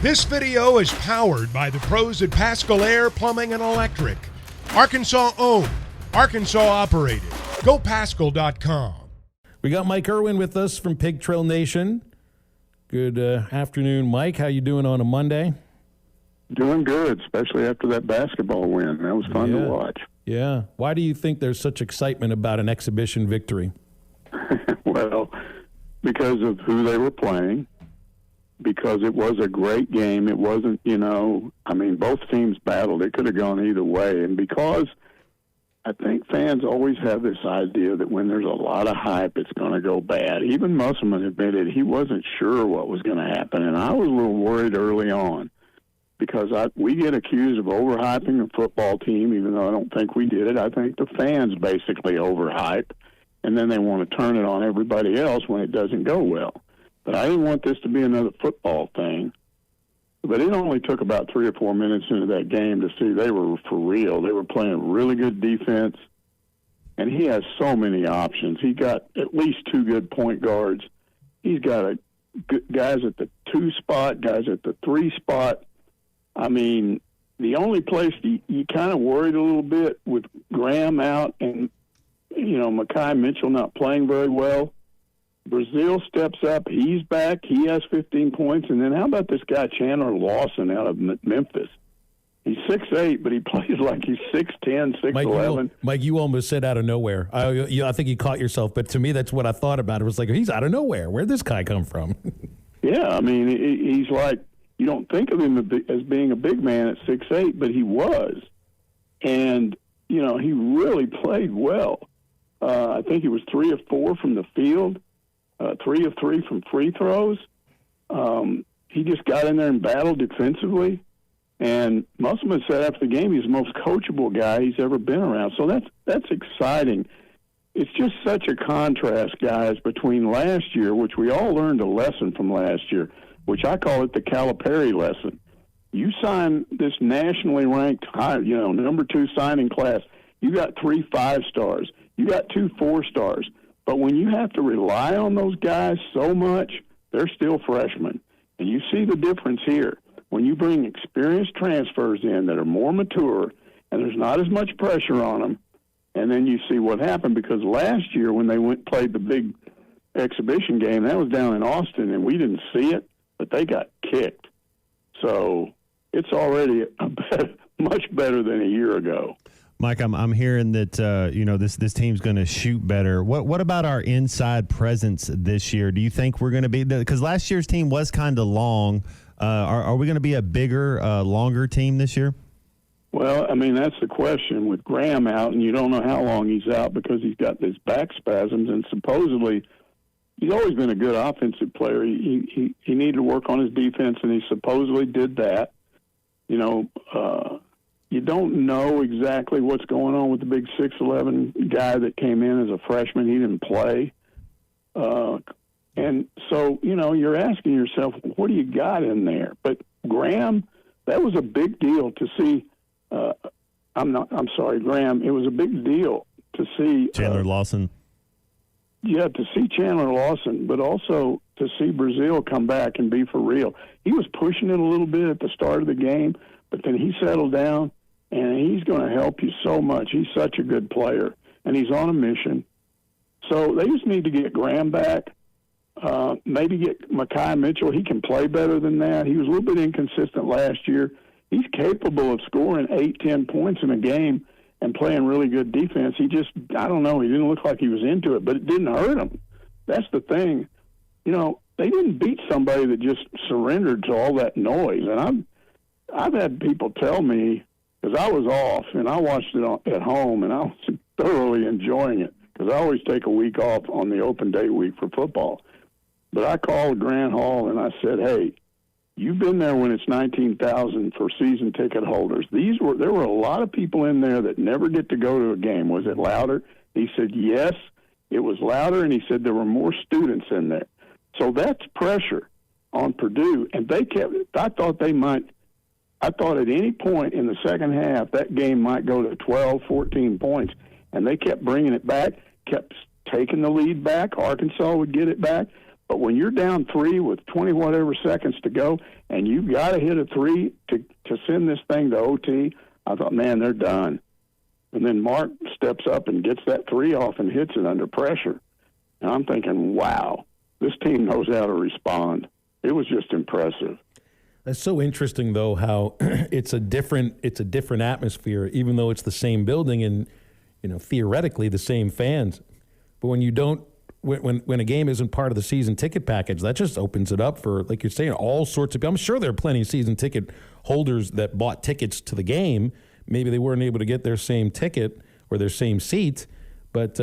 This video is powered by the pros at Pascal Air Plumbing and Electric. Arkansas owned, Arkansas operated. GoPascal.com. We got Mike Irwin with us from Pig Trail Nation. Good afternoon, Mike. How you doing on a Monday? Doing good, especially after that basketball win. That was fun to watch. Yeah. Why do you think there's such excitement about an exhibition victory? Well, because of who they were playing, because it was a great game. It wasn't, both teams battled. It could have gone either way. And because I think fans always have this idea that when there's a lot of hype, it's going to go bad. Even Musselman admitted he wasn't sure what was going to happen. And I was a little worried early on because we get accused of overhyping a football team, even though I don't think we did it. I think the fans basically overhype, and then they want to turn it on everybody else when it doesn't go well. But I didn't want this to be another football thing. But it only took about 3 or 4 minutes into that game to see they were for real. They were playing really good defense, and he has so many options. He got at least 2 good point guards. He's got guys at the 2 spot, guys at the 3 spot. I mean, the only place you kind of worried a little bit with Graham out and, Mekhi Mitchell not playing very well. Brazil steps up. He's back. He has 15 points. And then how about this guy Chandler Lawson out of Memphis? He's 6'8", but he plays like he's 6'10", 6'11". Mike, you almost said out of nowhere. I think you caught yourself. But to me, that's what I thought about. It was like, he's out of nowhere. Where'd this guy come from? Yeah, I mean, he's like, you don't think of him as being a big man at 6'8", but he was. And, he really played well. I think he was 3 of 4 from the field. 3 of 3 from free throws. He just got in there and battled defensively. And Musselman said after the game he's the most coachable guy he's ever been around. So that's exciting. It's just such a contrast, guys, between last year, which we all learned a lesson from last year, which I call it the Calipari lesson. You sign this nationally ranked, number 2 signing class. You got 3 5-stars. You got 2 4-stars. But when you have to rely on those guys so much, they're still freshmen. And you see the difference here. When you bring experienced transfers in that are more mature and there's not as much pressure on them, and then you see what happened, because last year when they played the big exhibition game, that was down in Austin, and we didn't see it, but they got kicked. So it's already much better than a year ago. Mike, I'm hearing that this team's going to shoot better. What about our inside presence this year? Do you think we're going to be, because last year's team was kind of long? Are we going to be a bigger, longer team this year? Well, I mean, that's the question with Graham out, and you don't know how long he's out because he's got these back spasms, and supposedly he's always been a good offensive player. He needed to work on his defense, and he supposedly did that. You don't know exactly what's going on with the big 6'11" guy that came in as a freshman. He didn't play. And so, you're asking yourself, what do you got in there? But Graham, that was a big deal to see. Graham, it was a big deal to see. Chandler Lawson. Yeah, to see Chandler Lawson, but also to see Brazil come back and be for real. He was pushing it a little bit at the start of the game, but then he settled down. And he's going to help you so much. He's such a good player, and he's on a mission. So they just need to get Graham back, maybe get Mekhi Mitchell. He can play better than that. He was a little bit inconsistent last year. He's capable of scoring 8-10 points in a game and playing really good defense. He just, I don't know, he didn't look like he was into it, but it didn't hurt him. That's the thing. They didn't beat somebody that just surrendered to all that noise. And I've had people tell me, because I was off, and I watched it at home, and I was thoroughly enjoying it, because I always take a week off on the open day week for football. But I called Grant Hall, and I said, hey, you've been there when it's 19,000 for season ticket holders. There were a lot of people in there that never get to go to a game. Was it louder? He said, yes, it was louder, and he said there were more students in there. So that's pressure on Purdue, and I thought at any point in the second half that game might go to 12, 14 points, and they kept bringing it back, kept taking the lead back. Arkansas would get it back. But when you're down 3 with 20 whatever seconds to go, and you've got to hit a 3 to send this thing to OT, I thought, man, they're done. And then Mark steps up and gets that 3 off and hits it under pressure. And I'm thinking, wow, this team knows how to respond. It was just impressive. That's so interesting, though, how it's a different atmosphere, even though it's the same building and, theoretically the same fans. But when you don't, when a game isn't part of the season ticket package, that just opens it up for, like you're saying, all sorts of people. I'm sure there are plenty of season ticket holders that bought tickets to the game. Maybe they weren't able to get their same ticket or their same seat. But,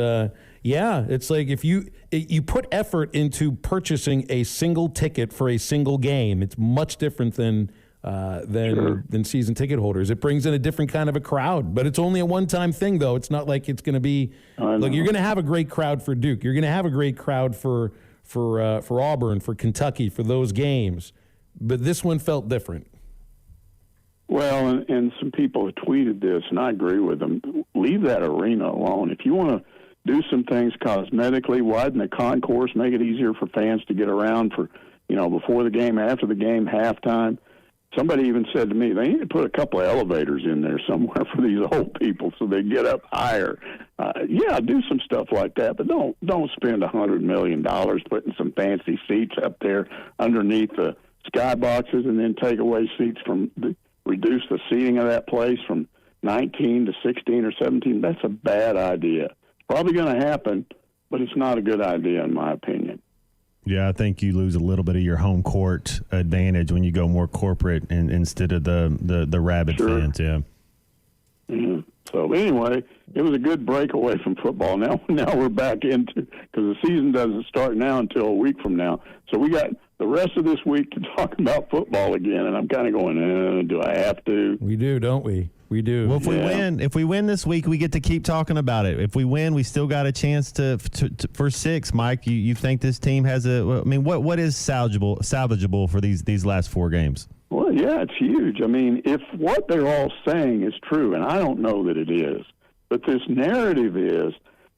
yeah, it's like if you put effort into purchasing a single ticket for a single game, it's much different than season ticket holders. It brings in a different kind of a crowd, but it's only a one-time thing, though. It's not like it's going to be look. You're going to have a great crowd for Duke. You're going to have a great crowd for Auburn, for Kentucky, for those games. But this one felt different. Well, and some people have tweeted this, and I agree with them. Leave that arena alone. If you want to do some things cosmetically, widen the concourse, make it easier for fans to get around for, before the game, after the game, halftime. Somebody even said to me, they need to put a couple of elevators in there somewhere for these old people so they get up higher. Yeah, do some stuff like that, but don't spend $100 million putting some fancy seats up there underneath the skyboxes and then take away seats reduce the seating of that place from 19 to 16 or 17. That's a bad idea. Probably going to happen, but it's not a good idea in my opinion. Yeah, I think you lose a little bit of your home court advantage when you go more corporate instead of the rabid fans. Yeah. Mm-hmm. So anyway, it was a good break away from football. Now we're back into, because the season doesn't start now until a week from now. So we got the rest of this week to talk about football again, and I'm kind of going, do I have to? We do, don't we? We do. Well, if we win this week, we get to keep talking about it. If we win, we still got a chance to for 6. Mike, you think this team has what is salvageable for these last 4 games? Well, yeah, it's huge. I mean, if what they're all saying is true, and I don't know that it is, but this narrative is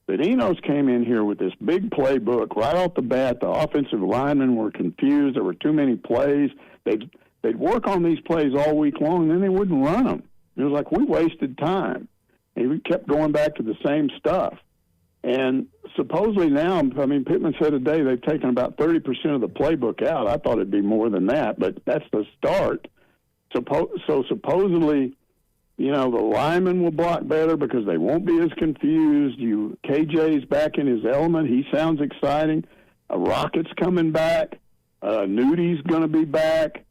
that Enos came in here with this big playbook right off the bat. The offensive linemen were confused. There were too many plays. They'd work on these plays all week long, and then they wouldn't run them. It was like we wasted time. And we kept going back to the same stuff. And supposedly now, Pittman said today they've taken about 30% of the playbook out. I thought it'd be more than that, but that's the start. So supposedly, the linemen will block better because they won't be as confused. KJ's back in his element. He sounds exciting. Rocket's coming back. Nudi's going to be back.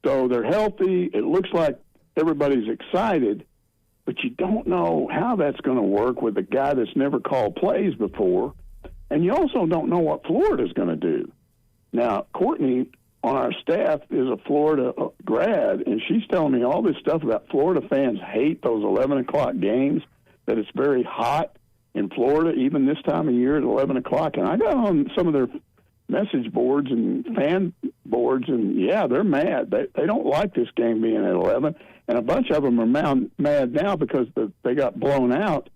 So they're healthy. It looks like everybody's excited, but you don't know how that's going to work with a guy that's never called plays before. And you also don't know what Florida's going to do. Now, Courtney on our staff is a Florida grad, and she's telling me all this stuff about Florida fans hate those 11 o'clock games, that it's very hot in Florida, even this time of year at 11 o'clock. And I got on some of their message boards and fan boards, and, yeah, they're mad. They don't like this game being at 11. And a bunch of them are mad now because they got blown out.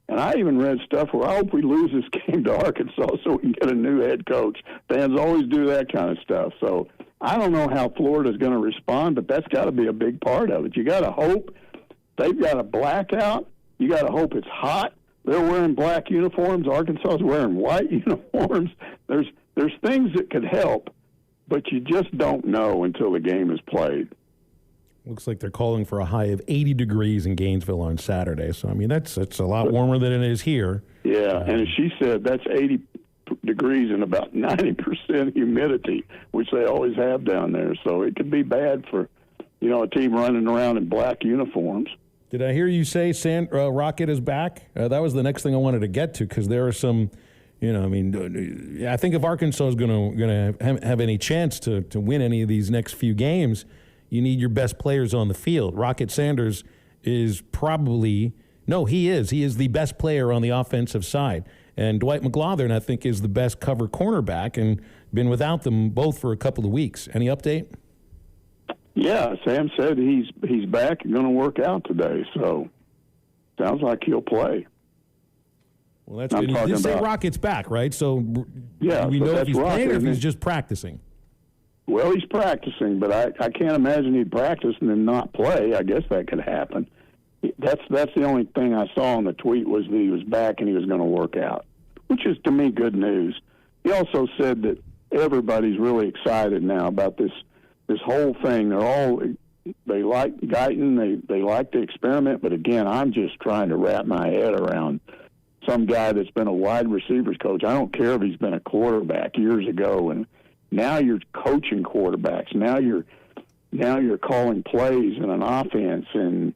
And I even read stuff where I hope we lose this game to Arkansas so we can get a new head coach. Fans always do that kind of stuff. So I don't know how Florida's going to respond, but that's got to be a big part of it. You got to hope they've got a blackout. You got to hope it's hot. They're wearing black uniforms. Arkansas's wearing white uniforms. There's things that could help, but you just don't know until the game is played. Looks like they're calling for a high of 80 degrees in Gainesville on Saturday. So, that's a lot warmer than it is here. Yeah, and as she said, that's 80 degrees and about 90% humidity, which they always have down there. So it could be bad for, a team running around in black uniforms. Did I hear you say Rocket is back? That was the next thing I wanted to get to, because there are some, I think if Arkansas is going to have any chance to win any of these next few games, you need your best players on the field. Rocket Sanders is he is the best player on the offensive side. And Dwight McGlothern, I think, is the best cover cornerback and been without them both for a couple of weeks. Any update? Yeah, Sam said he's back and going to work out today. So sounds like he'll play. Well, that's I'm good. talking They say about- Rocket's back, right? So Yeah, we so know if that's he's Rocket, playing or if isn't he's it? just practicing. Well, he's practicing, but I can't imagine he'd practice and then not play. I guess that could happen. That's the only thing I saw on the tweet was that he was back and he was going to work out, which is, to me, good news. He also said that everybody's really excited now about this whole thing. They like Guyton, they like the experiment, but again, I'm just trying to wrap my head around some guy that's been a wide receivers coach. I don't care if he's been a quarterback years ago, and now you're coaching quarterbacks. Now you're calling plays in an offense, and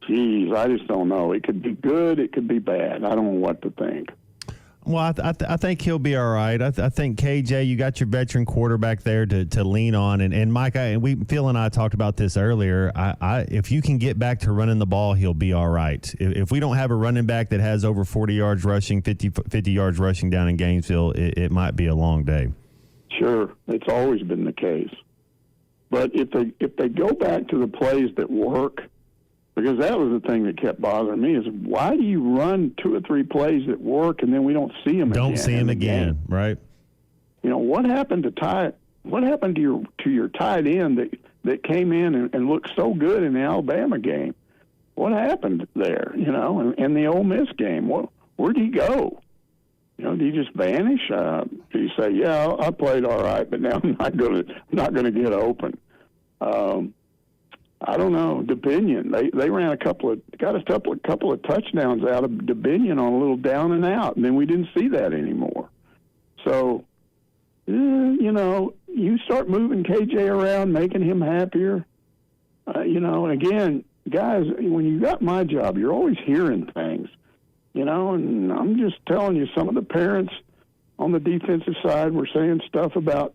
geez, I just don't know. It could be good, it could be bad. I don't know what to think. Well, I think he'll be all right. I think, KJ, you got your veteran quarterback there to lean on. And Mike, Phil and I talked about this earlier. If you can get back to running the ball, he'll be all right. If we don't have a running back that has over 40 yards rushing, 50 yards rushing down in Gainesville, it might be a long day. Sure, it's always been the case. But if they go back to the plays that work, because that was the thing that kept bothering me, is why do you run 2 or 3 plays that work and then we don't see them again? Don't see them again, right? You know, what happened to your tight end that came in and looked so good in the Alabama game? What happened there, you know, and the Ole Miss game? Where'd he go? You know, did he just vanish? Did he say, "Yeah, I played all right, but now I'm not going to get open"? I don't know. Debinion, they ran a couple of touchdowns out of Debinion on a little down and out, and then we didn't see that anymore. So, you know, you start moving KJ around, making him happier. You know, and again, guys, when you got my job, you're always hearing things. You know, and I'm just telling you, some of the parents on the defensive side were saying stuff about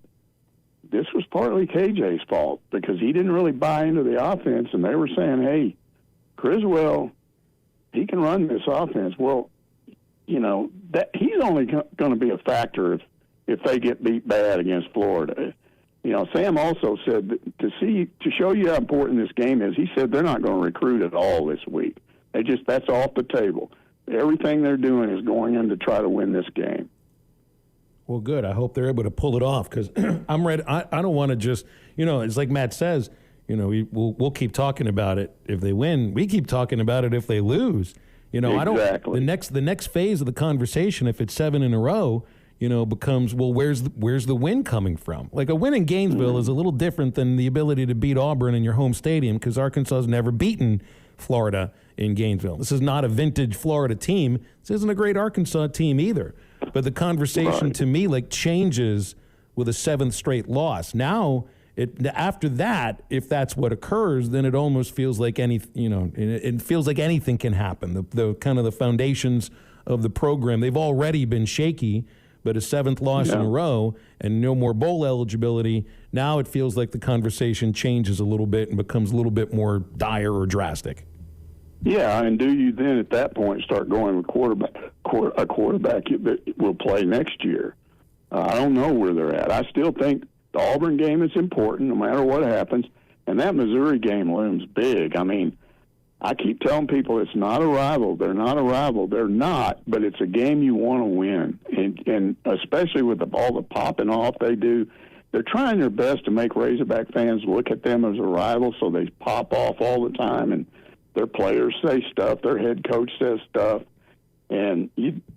this was partly KJ's fault because he didn't really buy into the offense, and they were saying, hey, Criswell, he can run this offense. Well, you know, that he's only going to be a factor if they get beat bad against Florida. You know, Sam also said that to show you how important this game is, he said they're not going to recruit at all this week. That's off the table. Everything they're doing is going in to try to win this game. Well, good. I hope they're able to pull it off because I'm ready. I don't want to just, you know, it's like Matt says, you know, we'll keep talking about it if they win. We keep talking about it if they lose. You know, exactly. The next phase of the conversation, if it's 7 in a row, you know, becomes, well, where's the win coming from? Like a win in Gainesville is a little different than the ability to beat Auburn in your home stadium because Arkansas has never beaten Florida in Gainesville. This is not a vintage Florida team. This isn't a great Arkansas team either. But the conversation to me like changes with a 7th straight loss. Now, after that, if that's what occurs, then it almost feels like it feels like anything can happen. The kind of the foundations of the program, they've already been shaky, but a 7th loss in a row and no more bowl eligibility, now it feels like the conversation changes a little bit and becomes a little bit more dire or drastic. Yeah, and do you then at that point start going with a quarterback that will play next year? I don't know where they're at. I still think the Auburn game is important no matter what happens, and that Missouri game looms big. I mean, I keep telling people it's not a rival. They're not a rival. They're not, but it's a game you want to win, and especially with all the popping off they do. They're trying their best to make Razorback fans look at them as a rival, so they pop off all the time, and their players say stuff, their head coach says stuff, and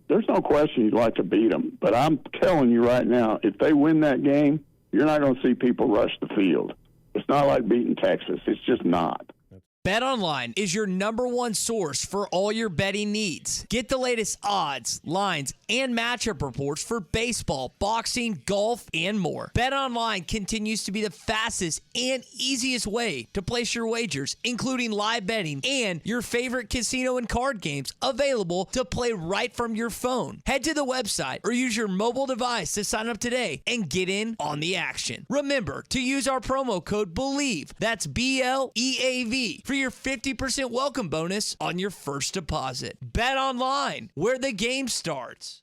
there's no question you'd like to beat them. But I'm telling you right now, if they win that game, you're not going to see people rush the field. It's not like beating Texas. It's just not. BetOnline is your #1 source for all your betting needs. Get the latest odds, lines, and matchup reports for baseball, boxing, golf, and more. BetOnline continues to be the fastest and easiest way to place your wagers, including live betting and your favorite casino and card games available to play right from your phone. Head to the website or use your mobile device to sign up today and get in on the action. Remember to use our promo code BELIEVE, that's BLEAV, for your 50% welcome bonus on your first deposit. Bet online, where the game starts.